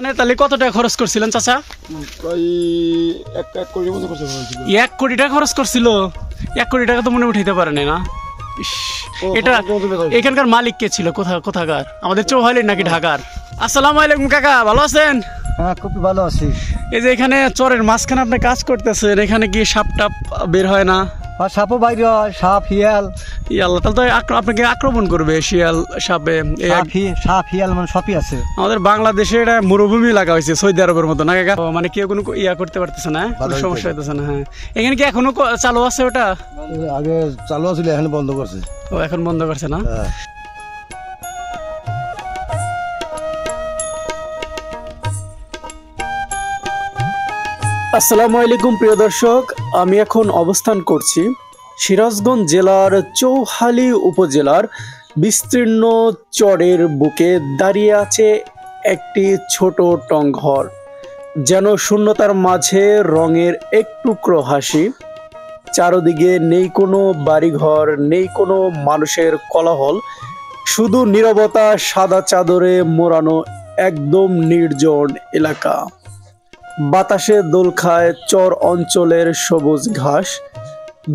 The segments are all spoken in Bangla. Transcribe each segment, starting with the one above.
এখানে তাহলে কত টাকা খরচ করছিলেন চাচা? প্রায় 1 কোটির মতো খরচ হয়েছিল। 1 কোটি টাকা খরচ করছিল? 1 কোটি টাকা তো মনে উঠাইতে পারেনি না? এটা এখানকার মালিক কে ছিল? কোথাকার? আমাদের চৌহালির নাকি ঢাকার? আসসালামু আলাইকুম কাকা, ভালো আছেন? হ্যাঁ, খুব ভালো আছি। এই যে এখানে চরের মাঝখানে আপনি কাজ করতেছেন, এখানে কি সাপ টাপ বের হয় না? সাপও বাইরে হয়, সাপ হিয়াল। আল্লাহ, তাহলে তো আপনাকে আক্রমণ করবে শিয়াল সাপে। সাপ হিয়াল মানে সবই আছে। আমাদের বাংলাদেশে এটা মরুভূমি এলাকা হয়েছে, সৌদি আরবের মতো না কাকা? মানে কেউ কোনো করতে পারতেছে না, কোনো সমস্যা হইতেছে না। হ্যাঁ, এখানে কি এখনো চালু আছে? ওটা আগে চালু ছিল, এখন বন্ধ করছে। ও, এখন বন্ধ করছে না? আসসালামু আলাইকুম প্রিয় দর্শক, আমি এখন অবস্থান করছি সিরাজগঞ্জ জেলার চৌহালি উপজেলার বিস্তীর্ণ চরের বুকে। দাঁড়িয়ে আছে একটি ছোট টংঘর, যেন শূন্যতার মাঝে রঙের এক টুকরো হাসি। চারদিকে নেই কোনো বাড়িঘর, নেই কোনো মানুষের কোলাহল, শুধু নীরবতা, সাদা চাদরে মোড়ানো একদম নির্জন এলাকা। বাতাসে দোল খায় চর অঞ্চলের সবুজ ঘাস,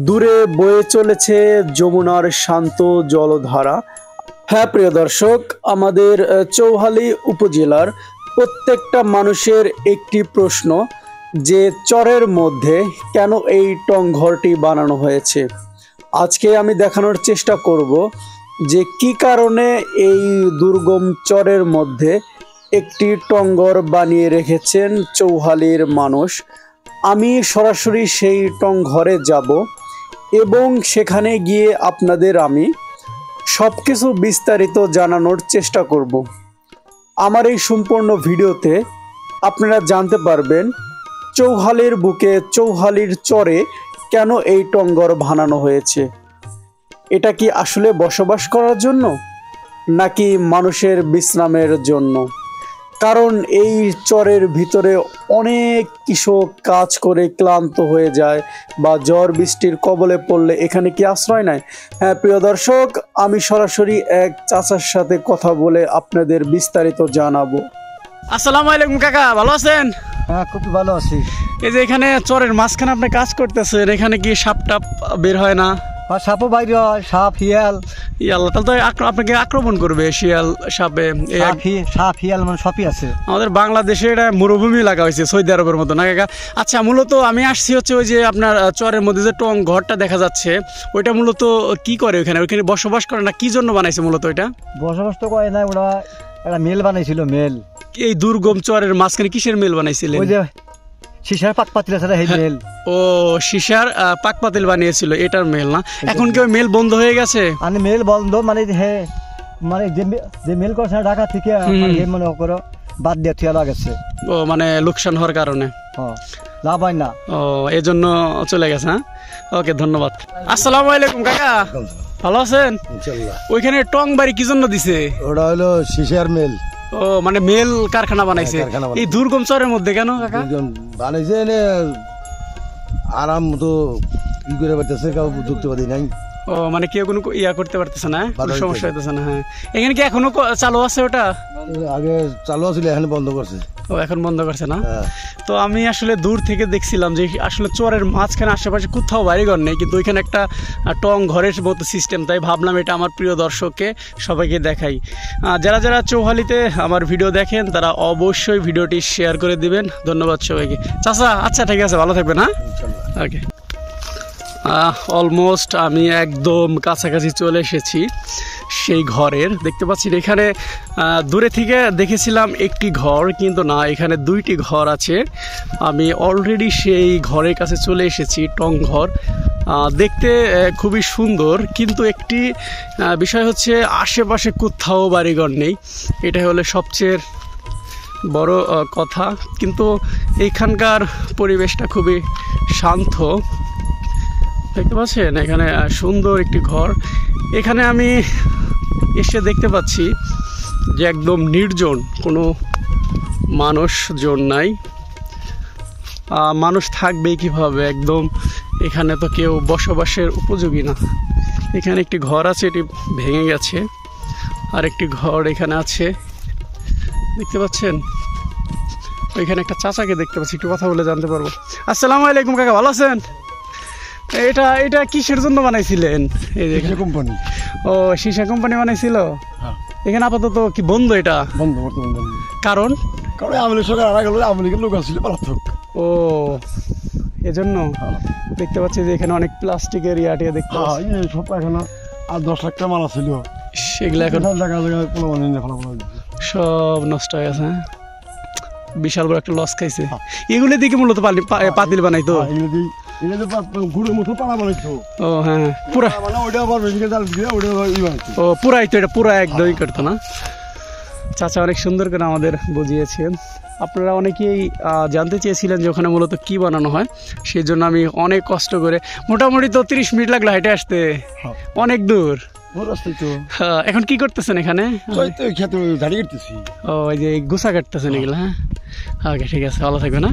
দূরে বয়ে চলেছে যমুনার শান্ত জলধারা। হ্যাঁ প্রিয় দর্শক, আমাদের চৌহালি উপজেলার প্রত্যেকটা মানুষের একটি প্রশ্ন যে চরের মধ্যে কেন এই টংঘরটি বানানো হয়েছে। আজকে আমি দেখানোর চেষ্টা করব যে কি কারণে এই দুর্গম চরের মধ্যে একটি টংঘর বানিয়ে রেখেছেন চৌহালির মানুষ। আমি সরাসরি সেই টংঘরে যাব এবং সেখানে গিয়ে আপনাদের আমি সব কিছু বিস্তারিত জানানোর চেষ্টা করব। আমার এই সম্পূর্ণ ভিডিওতে আপনারা জানতে পারবেন চৌহালির বুকে, চৌহালির চরে কেন এই টংঘর বানানো হয়েছে। এটা কি আসলে বসবাস করার জন্য নাকি মানুষের বিশ্রামের জন্য? কারণ এই চরের ভিতরে অনেক কৃষক কাজ করে ক্লান্ত হয়ে যায় বা ঝড় বৃষ্টির কবলে পড়লে এখানে কি আশ্রয় নেয়। হ্যাঁ প্রিয় দর্শক, আমি সরাসরি এক চাচার সাথে কথা বলে আপনাদের বিস্তারিত জানাবো। আসসালামু আলাইকুম কাকা, ভালো আছেন? হ্যাঁ, খুব ভালো আছি। এই যে এখানে চরের মাঝখানে আপনি কাজ করতেছেন, এখানে কি সাপ টাপ বের হয় না? সাপও বাইরে হয়, সাপ হিয়াল। আল্লাহ, তাহলে তো আপনাকে আক্রমণ করবে শিয়াল সাপে। সাপ হিয়াল মানে সবই আছে। আমাদের বাংলাদেশে এটা মরুভূমি এলাকা হয়েছে, সৌদি আরবের মতো না কাকা? আচ্ছা, মূলত আমি আসছি হচ্ছে ওই যে আপনার চরের মধ্যে যে টং ঘরটা দেখা যাচ্ছে, ওইটা মূলত কি করে ওইখানে বসবাস করে না? কি জন্য বানাইছে মূলত? ওইটা বসবাস তো করে না, ওরা একটা মেল বানাইছিল। মেল এই দুর্গম চরের মাঝখানে কিসের মেল বানাইছিলেন? ওই যে সিসার পাক পাতিল আছে, এই মেল। ও, সিসার পাক পাতিল বানিয়েছিল, এটার মেল না? এখন কি ওই মেল বন্ধ হয়ে গেছে? মানে মেল বন্ধ মানে মানে যে মেল করছে ঢাকা থেকে মনে করো বাদ দিয়ে থিয়া লাগেছে। ও, মানে লোকসান হওয়ার কারণে লাভ হয় না, ও এজন্য চলে গেছে। হ্যাঁ, ওকে, ধন্যবাদ। আসসালামু আলাইকুম কাকা, ভালো আছেন? ওইখানে টং বাড়ি কি জন্য দিছে? ওটা হলো সিসার মেল। ও, মানে মেল কারখানা বানাইছে এই দুর্গম চরের মধ্যে। কেন কাকা বানাইছে? আরাম মতো ই করে পারতেছে, কেউ যুক্তিবাদী নাই। ও, মানে কেউ কোনো করতে পারতেছে না, কোনো সমস্যা হইতেছে না। হ্যাঁ, এখানে কি এখনো চালু আছে? ওটা আগে চালু ছিল, এখন বন্ধ করছে। ও, এখন বন্ধ করছে না? তো আমি আসলে দূর থেকে দেখছিলাম যে আসলে চরের মাঝখানে আশেপাশে কোথাও বাড়িঘর নেই, কিন্তু ওইখানে একটা টং ঘরের মতো সিস্টেম। তাই ভাবলাম এটা আমার প্রিয় দর্শককে সবাইকে দেখাই। যারা যারা চৌহালিতে আমার ভিডিও দেখেন তারা অবশ্যই ভিডিওটি শেয়ার করে দিবেন। ধন্যবাদ সবাইকে। চাচা, আচ্ছা ঠিক আছে, ভালো থাকবেন। হ্যাঁ, ওকে। অলমোস্ট আমি একদম কাছাকাছি চলে এসেছি সেই ঘরের। দেখতে পাচ্ছি এখানে দূরে থেকে দেখেছিলাম একটি ঘর, কিন্তু না, এখানে দুইটি ঘর আছে। আমি অলরেডি সেই ঘরের কাছে চলে এসেছি। টং ঘর দেখতে খুবই সুন্দর, কিন্তু একটি বিষয় হচ্ছে আশেপাশে কোথাও বাড়িঘর নেই। এটাই হলো সবচেয়ে বড় কথা। কিন্তু এখানকার পরিবেশটা খুবই শান্ত, দেখতে পাচ্ছেন? এখানে সুন্দর একটি ঘর। এখানে আমি এসে দেখতে পাচ্ছি যে একদম নির্জন, কোনো মানুষজন নাই। মানুষ থাকবেই কিভাবে? একদম এখানে তো কেউ বসবাসের উপযোগী না। এখানে একটি ঘর আছে, এটি ভেঙে গেছে। আর একটি ঘর এখানে আছে, দেখতে পাচ্ছেন? ওইখানে একটা চাচাকে দেখতে পাচ্ছি, একটু কথা বলে জানতে পারবো। আসসালামু আলাইকুম কাকা, ভালো আছেন? এটা এটা কিসের জন্য বানাইছিলেন? এই যে কোম্পানি। ও সীসা কোম্পানি বানাইছিল। হ্যাঁ। এখানে আপাতত কি বন্ধ? এটা বন্ধ, বর্তমান বন্ধ। কারণ আমলি সরকার আড়া গেল, আমলিকের লোক আসছিল পালাতক। ও এজন্য দেখতে পাচ্ছি যে এখানে অনেক প্লাস্টিকের ইয়াটিয়া দেখতে পাচ্ছি। এই সব এখানে আর 10 লাখ টাকা মাল ছিল, সেগুলো এখন জায়গা জায়গায় পোলা বানিয়ে ফলাফল সব নষ্ট হয়ে গেছে। হ্যাঁ, বিশাল বড় একটা লস খাইছে। এগুলো দিকে মূলত পাতিল বানাইতো। ও হ্যাঁ, পুরা ও পুরাই তো, এটা পুরা একদমই করতো না। চাচা অনেক সুন্দর করে আমাদের বুঝিয়েছেন। আপনারা অনেকেই জানতে চেয়েছিলেন যে ওখানে মূলত কি বানানো হয়, সেই জন্য আমি অনেক কষ্ট করে, মোটামুটি তো 30 মিনিট লাগলো হেঁটে আসতে, অনেক দূর। এখন কি করতেছেন এখানে? ও এই যে গুছা কাটতেছেন এগুলো। হ্যাঁ ওকে, ঠিক আছে, ভালো থাকবে না।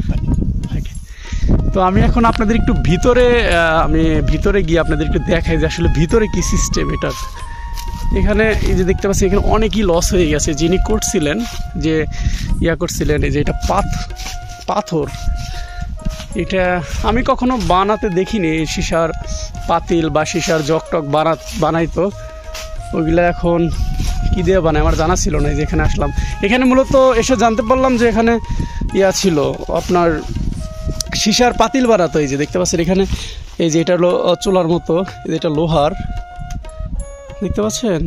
তো আমি এখন আপনাদের একটু ভিতরে গিয়ে আপনাদের একটু দেখাই যে আসলে ভিতরে কি সিস্টেম এটার। এখানে এই যে দেখতে পাচ্ছি এখানে অনেকই লস হয়ে গেছে। যিনি করছিলেন, যে করছিলেন, এই যে এটা পাথর, এটা আমি কখনো বানাতে দেখিনি। সীসার পাতিল বা সীসার জগটক বানাইতো, ওইগুলা এখন কী দিয়ে বানায় আমার জানা ছিল না। যে এখানে আসলাম, এখানে মূলত এসে জানতে পারলাম যে এখানে ছিল আপনার সীসার পাতিল বানাতো। এই যে দেখতে পাচ্ছেন এখানে, এই যে এটা হলো চুলার মতো, এটা লোহার, দেখতে পাচ্ছেন।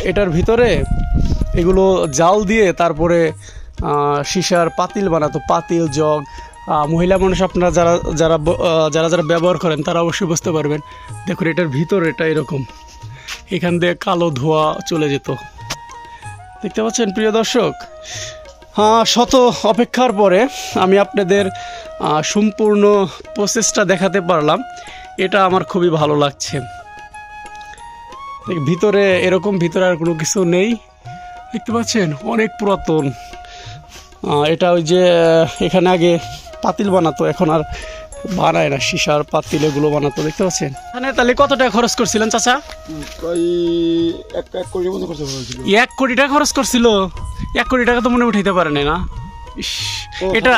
এটার ভিতরে এগুলো জাল দিয়ে তারপরে সীসার পাতিল বানাতো, পাতিল জগ। মহিলা মানুষ আপনারা যারা ব্যবহার করেন তারা অবশ্যই বুঝতে পারবেন। দেখুন এটার ভিতরে এটা এরকম, এখান দিয়ে কালো ধোঁয়া চলে যেত, দেখতে পাচ্ছেন প্রিয় দর্শক। শত অপেক্ষার পরে আমি আপনাদের সম্পূর্ণ প্রসেসটা দেখাতে পারলাম, এটা আমার খুবই ভালো লাগছে। ভিতরে এরকম, ভিতরে আর কোনো কিছু নেই, দেখতে পাচ্ছেন অনেক পুরাতন। এটা ওই যে এখানে আগে পাতিল বানাতো, এখন আর বানায় না, সীসার পাতিল এগুলো বানাতো, দেখতে পাচ্ছেন। এখানে তাহলে কত টাকা খরচ করছিলেন চাচা? 1 কোটি টাকা খরচ করছিল। 1 কোটি টাকা তো মনে উঠাইতে পারেন না। এটা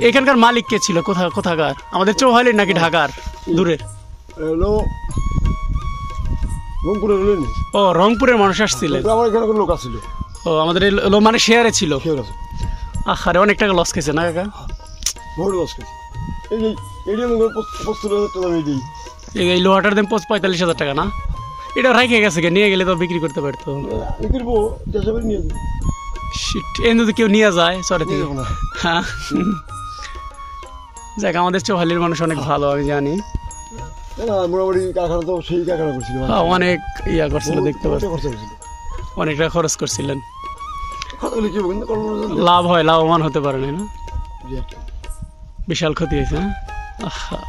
এখানকার মালিক কে ছিল? কোথাকার? আমাদের চৌহালির নাকি ঢাকার দূরের? ও রংপুরের মানুষ আসছিলেন। ও আমাদের মানে শেয়ারে ছিল। আরে অনেক টাকা লস খেয়েছে না কাকা? এই লোহাটার দাম 45,000 টাকা না? এটা রাখে গেছে, নিয়ে গেলে তো বিক্রি করতে পারতো। কেউ নিয়ে যায় সরে থেকে। হ্যাঁ যাক, আমাদের চৌহালির মানুষ অনেক ভালো, আমি জানি। অনেক করছিল, দেখতে পাচ্ছি অনেক টাকা খরচ করছিলেন। লাভ হয়, লাভবান হতে পারে না, বিশাল ক্ষতি হয়েছে। হ্যাঁ